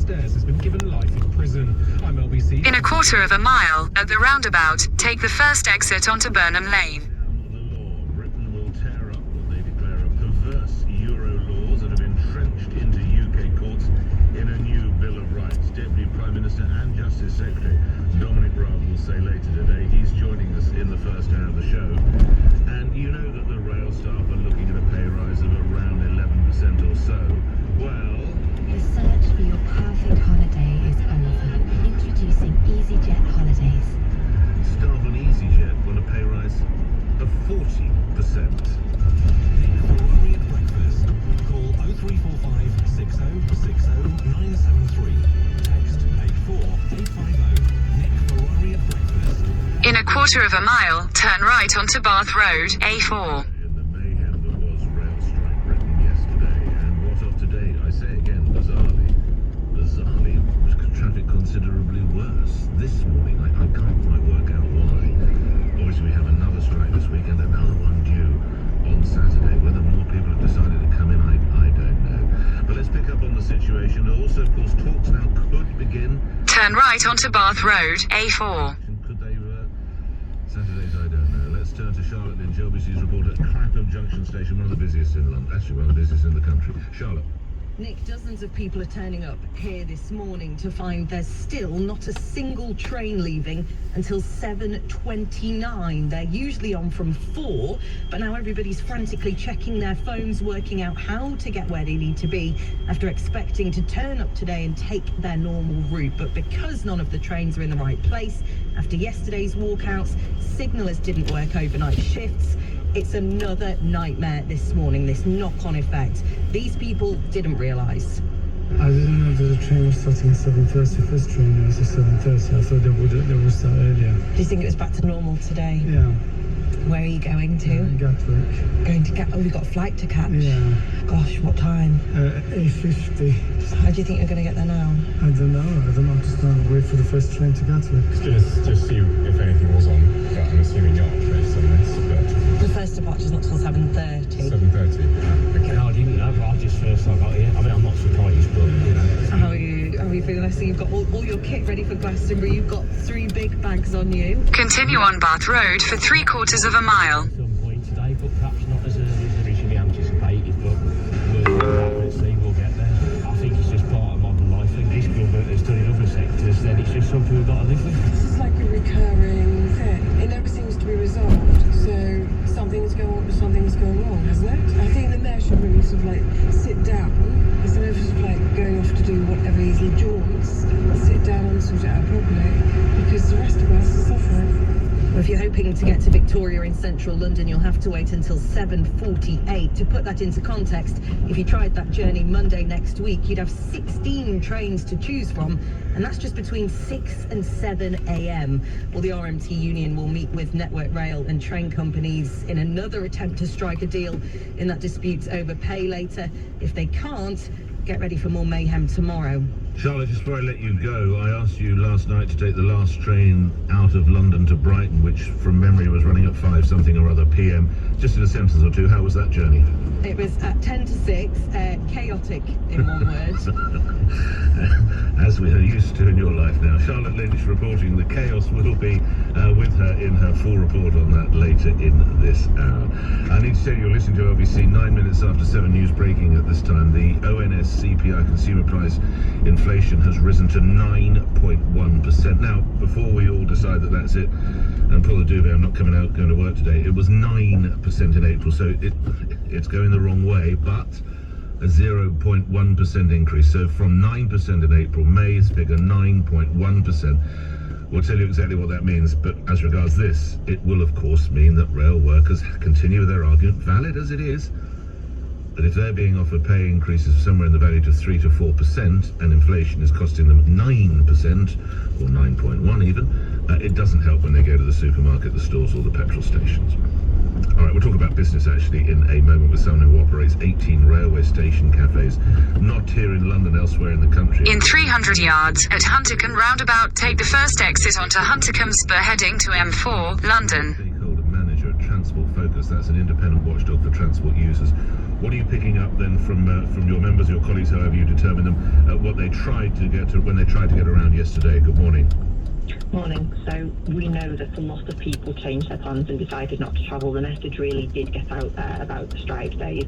upstairs has been given life in prison. I'm LBC. In a quarter of a mile, at the roundabout, take the first exit onto Burnham Lane. The law. Britain will tear up what they declare a perverse Euro laws that have entrenched into UK courts in a new Bill of Rights. Deputy Prime Minister and Justice Secretary Dominic Raab will say later today. He's joining us in the first hour of the show. And you know that the rail staff are looking at a pay rise of around 11% or so. Well, the search for your perfect holiday is over. Introducing EasyJet Holidays. staff on EasyJet want a pay rise of 40%. Ferrari at breakfast. Call 0345 6060 973. Text 84850. Nick Ferrari at breakfast. In a quarter of a mile, turn right onto Bath Road, A4. In the mayhem that was rail strike Britain yesterday, and what of today, I say again, bizarrely, traffic considerably worse this morning. I can't quite work out why. Obviously we have another strike this week and another one due on Saturday. Whether more people have decided to come in, I don't know. But let's pick up on the situation. Also, of course, talks now could begin. Turn right onto Bath Road, A4. Could they Saturdays, I don't know. Let's turn to Charlotte Lynch, LBC's reporter at Clapham Junction Station, one of the busiest in London, actually one of the busiest in the country. Charlotte. Nick, dozens of people are turning up here this morning to find there's still not a single train leaving until 7:29. They're usually on from 4, but now everybody's frantically checking their phones, working out how to get where they need to be after expecting to turn up today and take their normal route. But because none of the trains are in the right place, after yesterday's walkouts, signallers didn't work overnight shifts. It's another nightmare this morning, this knock-on effect. These people didn't realise. I didn't know that the train was starting at 7:30. First train was at 7:30. I thought they would start earlier. Do you think it was back to normal today? Yeah. Where are you going to? Gatwick. Going to Gatwick. Oh, we've got a flight to catch. Yeah. Gosh, what time? 8:50. How do you think you're going to get there now? I don't know. I'm just going to wait for the first train to Gatwick. Just see if anything was on, but I'm assuming not based on this. But the first departure's not till 7:30. 7:30. Okay. No, I didn't know. I just first I got here. I mean, I'm not surprised, but you know. How are you feeling? I see you've got all your kit ready for Glastonbury. You've got 3 big bags on you. Continue on Bath Road for 3/4 of a mile. At some point today, but perhaps not as early as originally anticipated, but we'll see, we'll get there. I think it's just part of modern life. I think this government has done in other sectors, then it's just something we've got to live with. This is like a recurring thing. It never seems to be resolved. So something's going wrong, hasn't it? I think the mayor should really sort of like sit down instead of just like going off to do whatever easily jaunts. Sit down and sort it out properly, because the rest of us are suffering. Well, if you're hoping to get to Victoria in central London, you'll have to wait until 7:48. To put that into context, if you tried that journey Monday next week, you'd have 16 trains to choose from, and that's just between 6 and 7 a.m. Well, the RMT union will meet with Network Rail and train companies in another attempt to strike a deal in that dispute over pay later. If they can't, get ready for more mayhem tomorrow. Charlotte, just before I let you go, I asked you last night to take the last train out of London to Brighton, which from memory was running at 5 something or other p.m. Just in a sentence or two, how was that journey? It was at 10 to 6, chaotic in one word. As we are used to in your life now. Charlotte Lynch reporting. The chaos will be with her in her full report on that later in this hour. I need to tell you, you're listening to LBC 9 minutes after 7 news breaking at this time. The ONS CPI consumer price inflation has risen to 9.1%. Now, before we all decide that that's it and pull the duvet, I'm not going to work today, it was 9% in April, so it's going the wrong way, but a 0.1% increase. So from 9% in April, May's figure 9.1%. We'll tell you exactly what that means, but as regards this, it will of course mean that rail workers continue with their argument, valid as it is, that if they're being offered pay increases somewhere in the value of 3 to 4% and inflation is costing them 9% or 9.1 even, it doesn't help when they go to the supermarket, the stores or the petrol stations. All right, we'll talk about business actually in a moment with someone who operates 18 railway station cafes, not here in London, elsewhere in the country. In 300 yards, at Huntercombe roundabout, take the first exit onto Huntercombe Spur heading to M4, London. Stakeholder manager at Transport Focus, that's an independent watchdog for transport users, What are you picking up then from your members, your colleagues, however you determine them, what they tried to get to when they tried to get around yesterday? Good morning. Morning. So we know that a lot of people changed their plans and decided not to travel. The message really did get out there about the strike days.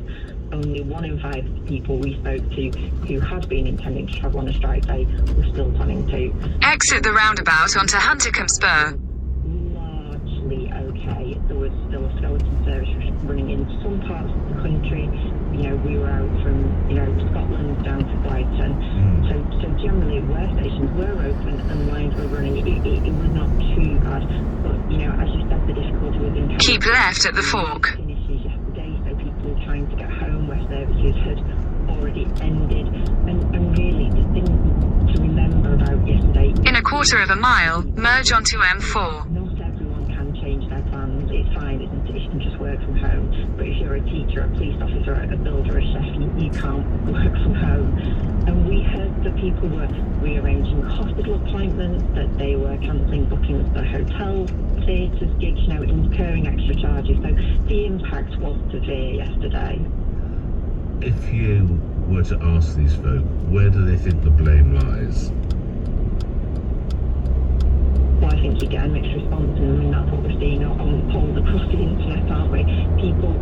Only 1 in 5 people we spoke to who had been intending to travel on a strike day were still planning to. Exit the roundabout onto Huntercombe Spur. Largely okay. There was still a skeleton service running in some parts of the country. You know, we were out from, Scotland down to Brighton. So generally where stations were open and lines were running, it was not too bad. But, as you said, the difficulty was in... Keep left at the fork. ...finishes yesterday, so people trying to get home where services had already ended. And really, the thing to remember about yesterday... In a quarter of a mile, merge onto M4. Not everyone can change their plans. It's fine, isn't it? You can just work from home. But if you're a teacher, a police officer, a builder, a chef, you can't work from home. And we heard that people were rearranging hospital appointments, that they were cancelling bookings for hotels, theatres, gigs, incurring extra charges. So the impact was severe yesterday. If you were to ask these folk, where do they think the blame lies? Well, I think you get a mixed response, and that's what we're seeing on polls across the internet, aren't we? People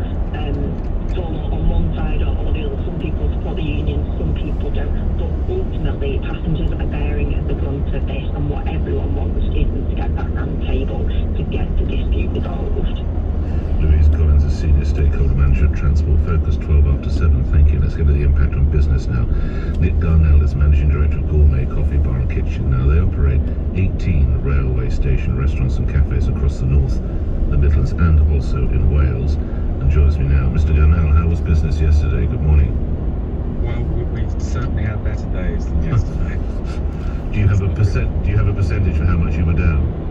fall on one side or the other. Some people support the unions, some people don't. But ultimately, passengers are bearing the brunt of this, and what everyone wants is them to get back round the table to get the dispute resolved. Louise Collins, a senior stakeholder manager at Transport Focus, 12 after 7. Thank you. Let's get to the impact on business now. Nick Garnell is managing director of Gourmet Coffee Bar and Kitchen. Now, they operate 18 railway station restaurants and cafes across the north, the Midlands, and also in Wales. And joins me now, Mr. Garnell. How was business yesterday? Good morning. Well, we've certainly had better days than yesterday. Do you have a percentage for how much you were down?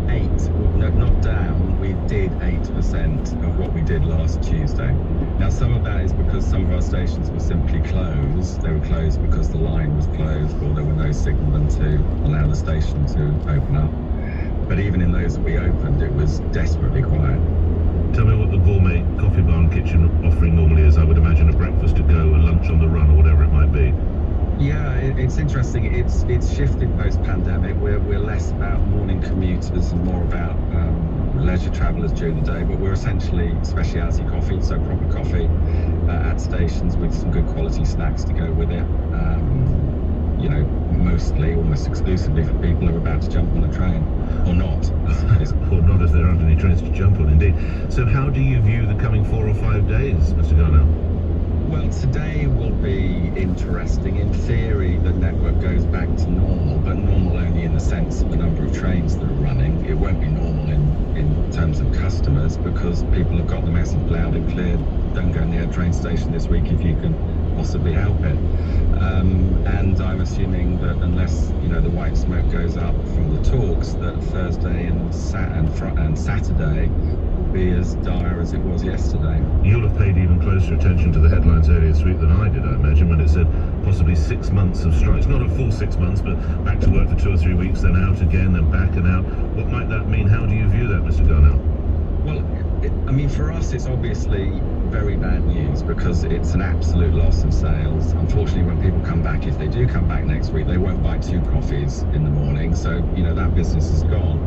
8. No, not down. We did 8% of what we did last Tuesday. Now, some of that is because some of our stations were simply closed. They were closed because the line was closed, or there were no signalmen to allow the station to open up. But even in those that we opened, it was desperately quiet. Tell me what the Gourmet Coffee Bar and Kitchen offering normally is. I would imagine a breakfast to go, a lunch on the run, or whatever it might be. Yeah, it's interesting. It's shifted post-pandemic. We're less about morning commuters and more about leisure travellers during the day. But we're essentially specialty coffee, so proper coffee at stations with some good quality snacks to go with it. Mostly, almost exclusively for people who are about to jump on a train, or not. Or not, if there aren't any trains to jump on, indeed. So how do you view the coming 4 or 5 days, Mr. Garnell? Well, today will be interesting. In theory, the network goes back to normal, but normal only in the sense of the number of trains that are running. It won't be normal in terms of customers, because people have got the message loud and clear: don't go near a train station this week if you can possibly help it. And I'm assuming that unless the white smoke goes up from the talks, that Thursday and Saturday will be as dire as it was yesterday. You'll have paid even closer attention to the headlines earlier this week than I did, I imagine, when it said possibly 6 months of strikes. Not a full 6 months, but back to work for 2 or 3 weeks, then out again, then back and out. What might that mean? How do you view that, Mr. Garnell? Well, for us, it's obviously very bad news, because it's an absolute loss of sales. Unfortunately, when people come back, if they do come back next week, they won't buy 2 coffees in the morning. So, that business is gone.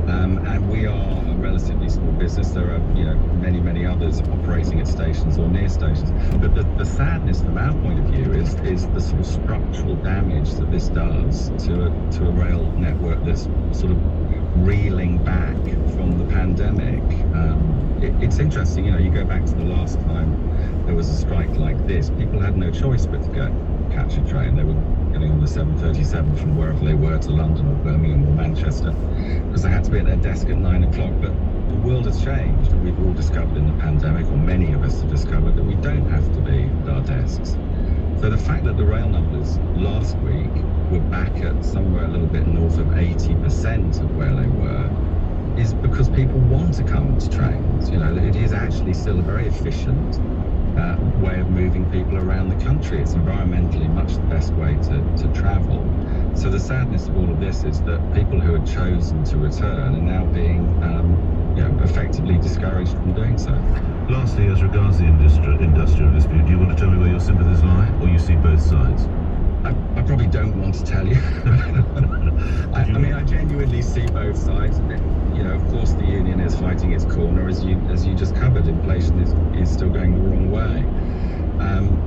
And we are a relatively small business. There are, many, many others operating at stations or near stations. But the sadness from our point of view is the sort of structural damage that this does to a rail network that's sort of reeling back from the pandemic. It's interesting, you go back to the last time there was a strike like this, people had no choice but to go catch a train. They were getting on the 7:37 from wherever they were to London or Birmingham or Manchester, because they had to be at their desk at 9 o'clock. But the world has changed, and we've all discovered in the pandemic, or many of us have discovered, that we don't have to be at our desks. So the fact that the rail numbers last week were back at somewhere a little bit north of 80% of where they were is because people want to come to trains. It is actually still a very efficient way of moving people around the country. It's environmentally much the best way to travel. So the sadness of all of this is that people who had chosen to return are now being effectively discouraged from doing so. Lastly, as regards the industrial dispute, do you want to tell me where your sympathies lie, or you see both sides? I probably don't want to tell you. I mean, I genuinely see both sides of it. You know, of course, the union is fighting its corner, as you just covered. Inflation is still going the wrong way.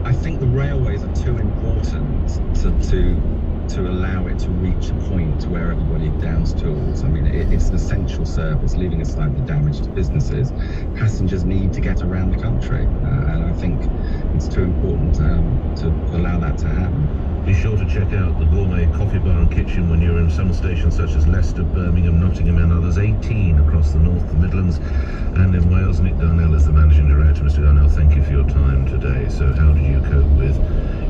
I think the railways are too important to allow it to reach a point where everybody downs tools. I mean, it's an essential service, leaving aside the damage to businesses. Passengers need to get around the country, and I think it's too important to allow that to happen. Be sure to check out the gourmet coffee bar and kitchen when you're in some stations such as Leicester, Birmingham, Nottingham and others, 18 across the North, the Midlands and in Wales. Nick Darnell is the Managing Director. Mr. Darnell, thank you for your time today. So how did you cope with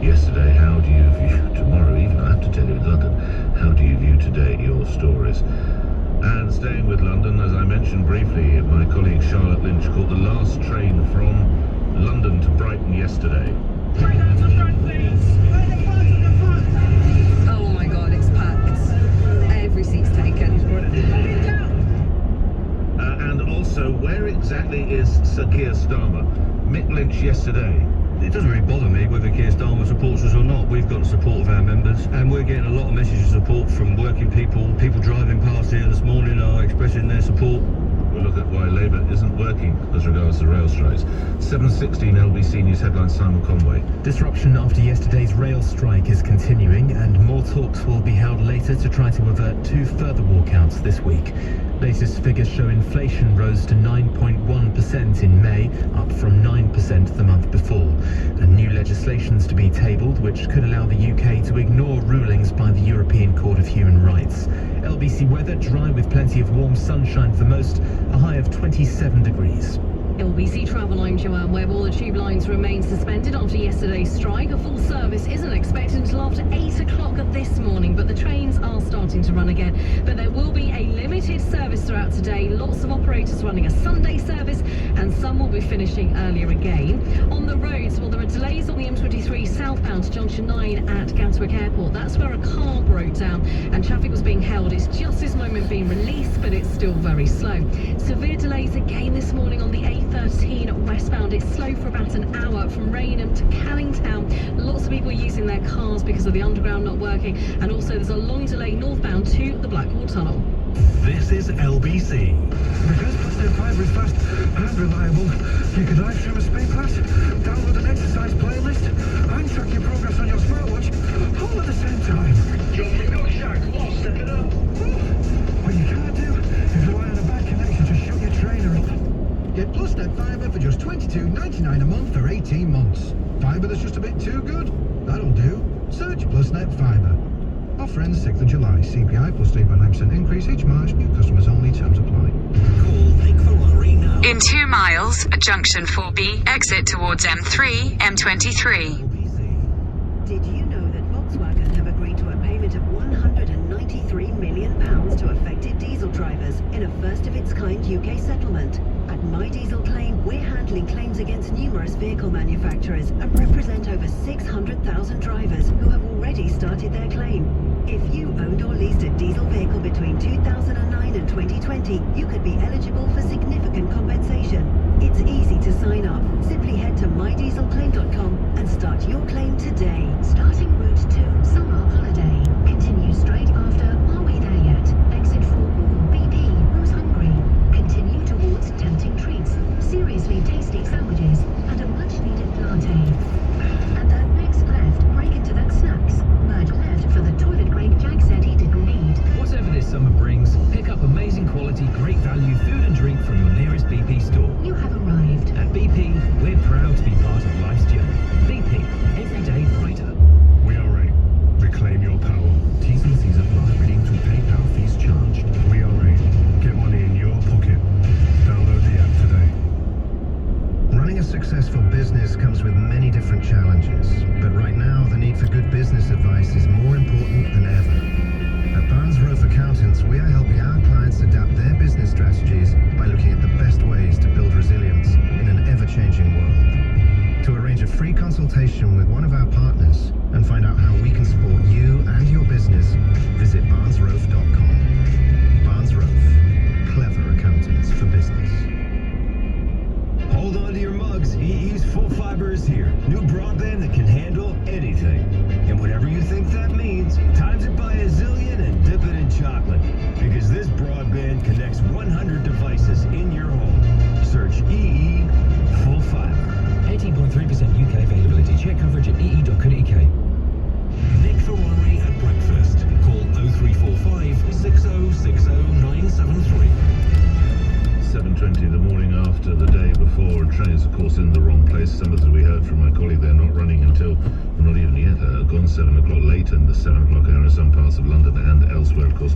yesterday? How do you view tomorrow? Even I have to tell you, in London, how do you view today your stories? And staying with London, as I mentioned briefly, my colleague Charlotte Lynch caught the last train from London to Brighton yesterday. Oh my god, it's packed. Every seat's taken. And also, where exactly is Sir Keir Starmer? Mick Lynch yesterday. It doesn't really bother me whether Keir Starmer supports us or not. We've got the support of our members, and we're getting a lot of messages of support from working people. People driving past here this morning are expressing their support. We'll look at why Labour isn't working as regards the rail strikes. 7:16 LBC News headlines, Simon Conway. Disruption after yesterday's rail strike is continuing, and more talks will be held later to try to avert 2 further walkouts this week. Latest figures show inflation rose to 9.1% in May, up from 9% the month before. And new legislation's to be tabled, which could allow the UK to ignore rulings by the European Court of Human Rights. LBC weather, dry with plenty of warm sunshine for most, a high of 27 degrees. LBC Travel, I'm Joanne Webb. All the tube lines remain suspended after yesterday's strike. A full service isn't expected until after 8 o'clock this morning, but the trains are starting to run again. But there will be a limited service throughout today. Lots of operators running a Sunday service, and some will be finishing earlier again. On the roads, well, there are delays on the M23 southbound to Junction 9 at Gatwick Airport. That's where a car broke down and traffic was being held. It's just this moment being released, but it's still very slow. Severe delays again this morning on the A13 westbound. It's slow for about an hour from Rainham to Canning Town. Lots of people are using their cars because of the underground not working, and also there's a long delay northbound to the Blackwall Tunnel. This is LBC. Because Plus Fibre is fast and reliable, you can live stream a speed class, download an exercise playlist, and track your progress on your smartwatch all at the same time. Jumping up, Shaq. What's stepping up? What you can't do is rely on a bad connection to shut your trainer up. Get Plus Fibre for just $22.99 a month for 18 months. Fibre that's just a bit too good? That'll do. Search Plus Fibre. Offer ends 6th of July. CPI plus 3.9% increase each March. New customers only. Terms apply. Call Nick Ferrari now. In 2 miles, at junction 4B, exit towards M3, M23. Did you know that Volkswagen have agreed to a payment of £193 million to affected diesel drivers in a first-of-its-kind UK settlement? At My Diesel Claim, we're handling claims against numerous vehicle manufacturers and represent over 600,000 drivers who have already started their claim. If you owned or leased a diesel vehicle between 2009 and 2020, you could be eligible for significant compensation. It's easy to sign up. Simply head to mydieselclaim.com and start your claim today. Starting route 2, summer holiday. Continue straight after Are We There Yet? Exit 4 BP, Who's Hungry? Continue towards tempting treats, seriously tasty sandwiches, and a much-needed latte. And that next left, break into that snacks. Merge left for the toilet break Jack said he didn't need. Whatever this summer brings, pick up amazing quality, great value food and drink from your nearest BP store. You have arrived. At BP, we're proud to be part of life's journey. BP, every day brighter. We are a Reclaim Your 7 o'clock, late in the 7 o'clock hour in some parts of London and elsewhere, of course.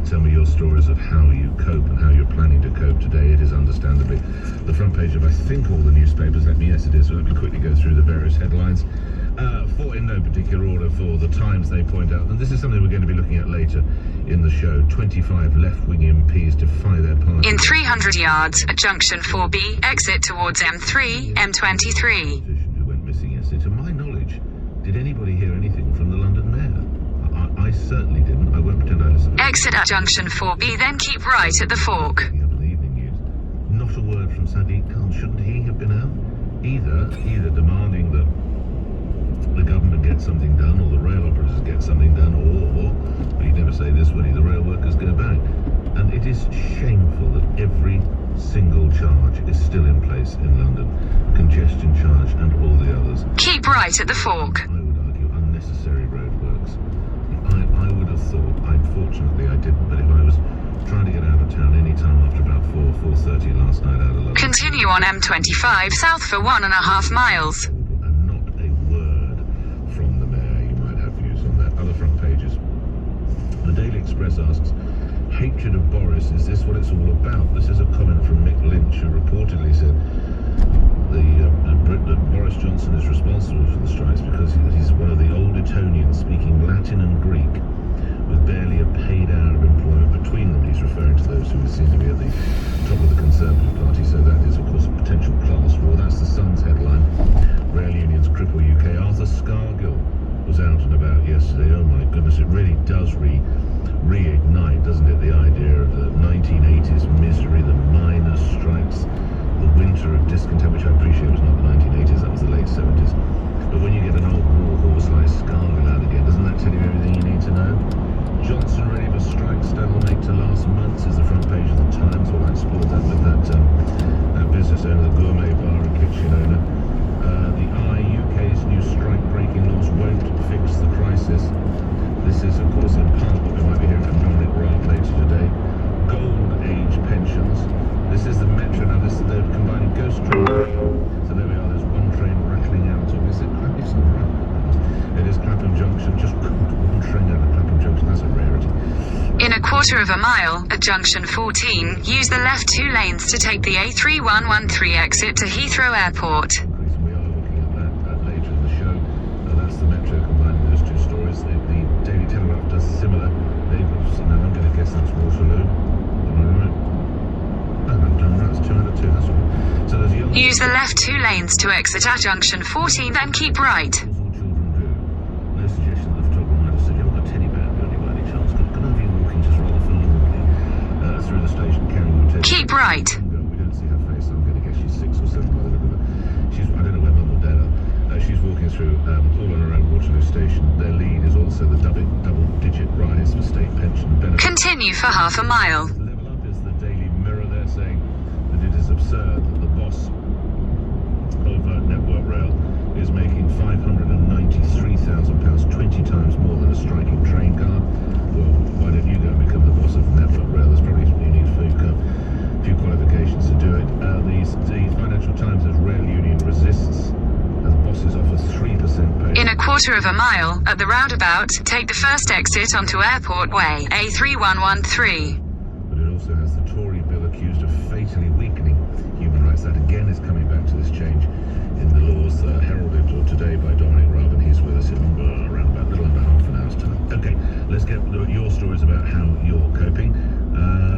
Tell me your stories of how you cope and how you're planning to cope today. It is understandably the front page of, I think, all the newspapers. Yes, it is. So let me quickly go through the various headlines. For in no particular order, for the Times, they point out, and this is something we're going to be looking at later in the show, 25 left-wing MPs defy their party. In 300 yards at junction 4B, exit towards M3, M23. Who went missing yesterday. To my knowledge, did anybody hear anything from the London mayor? I certainly didn't. I won't pretend I listened. Exit at junction 4B, then keep right at the fork. Up in the evening news. Not a word from Sadiq Khan. Shouldn't he have been out? Either demanding that the government get something done, or the rail operators get something done, or but he'd never say this, would he? The rail workers go back. And it is shameful that every single charge is still in place in London. Congestion charge and all the others. Keep right at the fork. I would argue unnecessary roadworks. I would have thought, unfortunately I didn't, but if I was trying to get out of town any time after about 4:30 last night out of London. Continue on M25 south for 1.5 miles. And not a word from the mayor. You might have views on that. Other front pages. The Daily Express asks, hatred of Boris, is this what it's all about? This is a comment from Mick Lynch, who reportedly said that Boris Johnson is responsible for the strikes because he's one of the old Etonians speaking Latin and Greek with barely a paid hour of employment between them. He's referring to those who seem to be at the top of the Conservative Party, so that is, of course, a potential class war. That's the Sun's headline. Rail unions cripple UK. Arthur Scargill was out and about yesterday. Oh my goodness, it really does reignite, doesn't it, the idea of the 1980s misery, the miners' strikes, the winter of discontent, which I appreciate was not the 1980s, that was the late 70s. But when you get an old war horse like Scargill out again, doesn't that tell you everything you need to know? Johnson ready for strike, stalemate to last months is the front page of the Times. Well, I explored that with that business owner, the gourmet bar and kitchen owner. The UK's new strike-breaking laws won't fix the crisis. This is, of course, in part what we might be hearing from Dominic Raab later today. Gold age pensions. This is the Metro. Now, they're combining Ghost Train. So there we are. There's one train rattling out of. Is it Clapham? It's not right. It is Clapham Junction. Just one train out of Clapham Junction. That's a rarity. In a quarter of a mile at junction 14, use the left 2 lanes to take the A3113 exit to Heathrow Airport. We are looking at that later in the show. That's the Metro combining those two stories. The Daily Telegraph does similar. I'm going to guess that's Waterloo. That's 2 out of 2. That's right. So there's young. Use the left 2 lanes to exit at junction 14, then keep right. All children do. No suggestion that the photographer might have said, you've got a teddy bear on you by any chance. Could have you walking just rather forlornly through the station carrying your teddy bear? Keep right. We don't see her face. I'm going to guess she's 6 or 7 by the look of her. I don't know where Mum or Dad are. She's walking through all on her own Waterloo station. Their lead is also the double-digit rise for state pension benefits. Continue for half a mile. Level Up is the Daily Mirror. They're saying that it is absurd that the boss of Network Rail is making £593,000, 20 times more than a striking train guard. Well, why don't you go and become the boss of Network Rail? There's probably you need a few qualifications to do it. The Financial Times says rail union resists as bosses offer 3% pay. In a quarter of a mile at the roundabout, take the first exit onto Airport Way, A3113. But it also has the Tory bill accused of fatally weakening human rights. That again is coming back to this change in the laws heralded today by Dominic Raab, and he's with us in around about a little under half an hour's time. Okay, let's get your stories about how you're coping.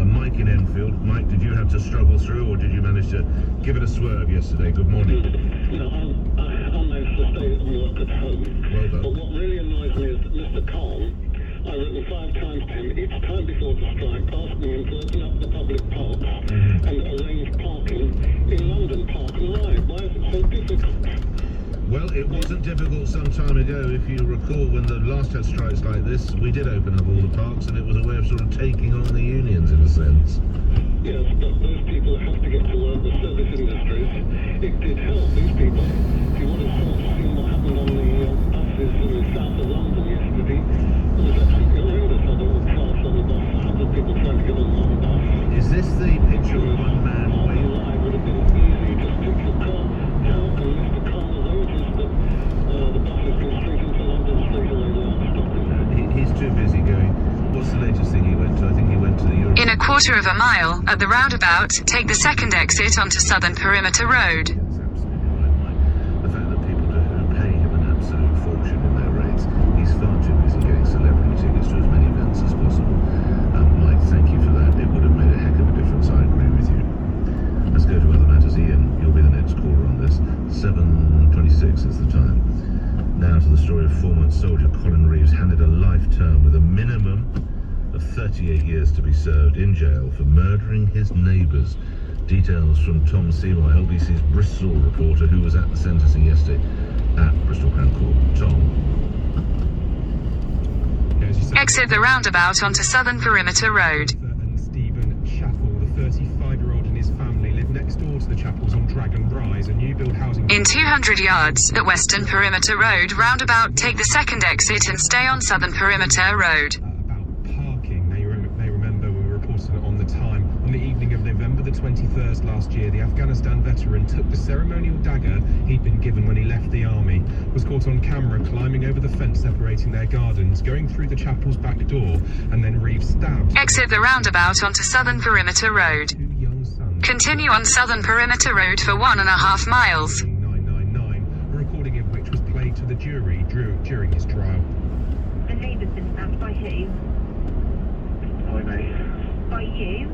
Mike in Enfield. Mike, did you have to struggle through, or did you manage to give it a swerve yesterday? Good morning. No, I managed to stay and work at home. Well done. But what really annoys me is that Mr. Khan, I've written 5 times to him, each time before the strike, asking him to open up the public parks and arrange parking in London Park and Ride. Why is it so difficult? Well, it wasn't difficult some time ago. If you recall, when the last had strikes like this, we did open up all the parks, and it was a way of sort of taking on the unions in a sense. Yes, but those people have to get to work, the service industries, it did help these people. If you would have sort of seen what happened on the buses in the south of London yesterday, it was absolutely horrendous. I don't want class on the bus, 100 people trying to get on one bus. Is this the picture of one man waiting? It would have been easy, just pick your car out and Mr. Khan has noticed that the buses go straight into London straight away. too busy going. What's the latest thing he went to? I think he went to the Europe. In a quarter of a mile, at the roundabout, take the second exit onto Southern Perimeter Road. That's absolutely right, Mike. The fact that people do pay him an absolute fortune in their rates. He's far too busy getting celebrity tickets to as many events as possible. Mike, thank you for that. It would have made a heck of a difference. I agree with you. Let's go to other matters. Ian, you'll be the next caller on this. 7:26 is the time. Now to the story of former soldier Colin Reeves, handed a life term with a minimum of 38 years to be served in jail for murdering his neighbours. Details from Tom Seymour, LBC's Bristol reporter, who was at the sentencing yesterday at Bristol Crown Court. Tom. Exit the roundabout onto Southern Perimeter Road. And Stephen Chappell, the 35-year-old, and his family live next door to the chapels on Dragon Rise, a new build housing. In 200 yards, at Western Perimeter Road roundabout, take the second exit and stay on Southern Perimeter Road. About parking, now you may remember we reported it on the time. On the evening of November the 21st last year, the Afghanistan veteran took the ceremonial dagger he'd been given when he left the army, was caught on camera climbing over the fence separating their gardens, going through the chapel's back door, and then Reeves stabbed. Exit the roundabout onto Southern Perimeter Road. Two young sons. Continue on Southern Perimeter Road for 1.5 miles. 999, a recording of which was played to the jury during his trial. The neighbour's been stabbed by who? By me. By you?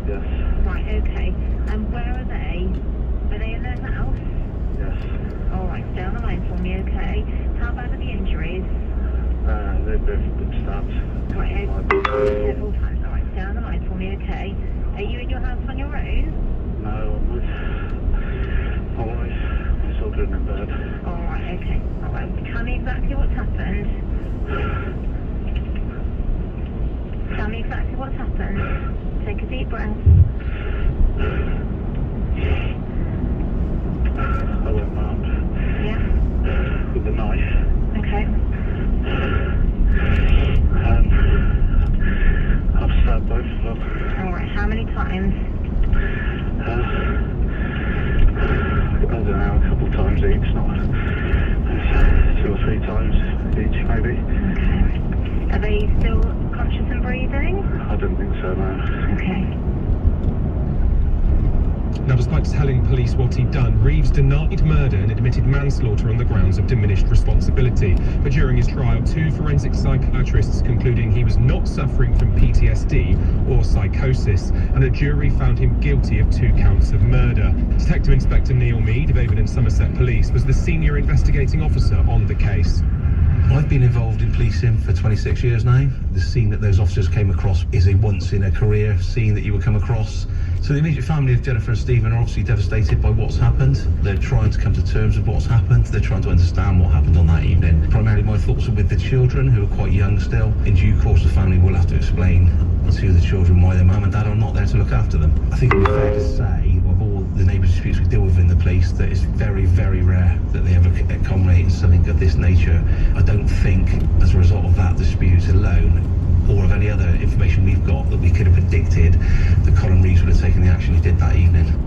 Yes. Right, okay. And where are they? Are they in their house? Yes. Alright, stay on the line for me, okay? How bad are the injuries? They've been stabbed. Right, several times. Alright, stay on the line for me, okay? Are you in your house on your own? No, I'm with my wife, my children in bed. Alright, okay. Alright, tell me exactly what's happened. Tell me exactly what's happened. Take a deep breath. I went round. Yeah? With a knife. Okay. And I've stabbed both of them. Alright, how many times? I don't know, a couple times each, not 2 or 3 times each maybe. Okay. Are they still conscious and breathing? I don't think so, no. Okay. Now, despite telling police what he'd done, Reeves denied murder and admitted manslaughter on the grounds of diminished responsibility. But during his trial, 2 forensic psychiatrists concluding he was not suffering from PTSD or psychosis, and a jury found him guilty of 2 counts of murder. Detective Inspector Neil Mead of Avon and Somerset Police was the senior investigating officer on the case. I've been involved in policing for 26 years now. The scene that those officers came across is a once-in-a-career scene that you will come across. So the immediate family of Jennifer and Stephen are obviously devastated by what's happened. They're trying to come to terms with what's happened. They're trying to understand what happened on that evening. Primarily my thoughts are with the children, who are quite young still. In due course, the family will have to explain to the children why their mum and dad are not there to look after them. I think it would be fair to say, of all the neighbour disputes we deal with in the police, that it's very, very rare that they ever culminate in something of this nature. I don't think, as a result of that dispute alone, or of any other information we've got, that we could have predicted that Colin Reeves would have taken the action he did that evening.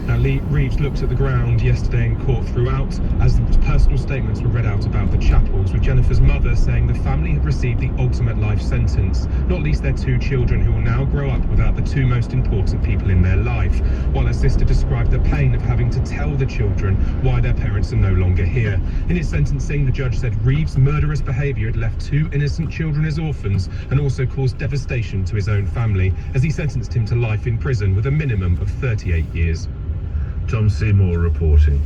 Now, Reeves looked at the ground yesterday in court throughout as the personal statements were read out about the chapels, with Jennifer's mother saying the family had received the ultimate life sentence, not least their 2 children who will now grow up without the 2 most important people in their life, while her sister described the pain of having to tell the children why their parents are no longer here. In his sentencing, the judge said Reeves' murderous behaviour had left 2 innocent children as orphans and also caused devastation to his own family, as he sentenced him to life in prison with a minimum of 38 years. Tom Seymour reporting.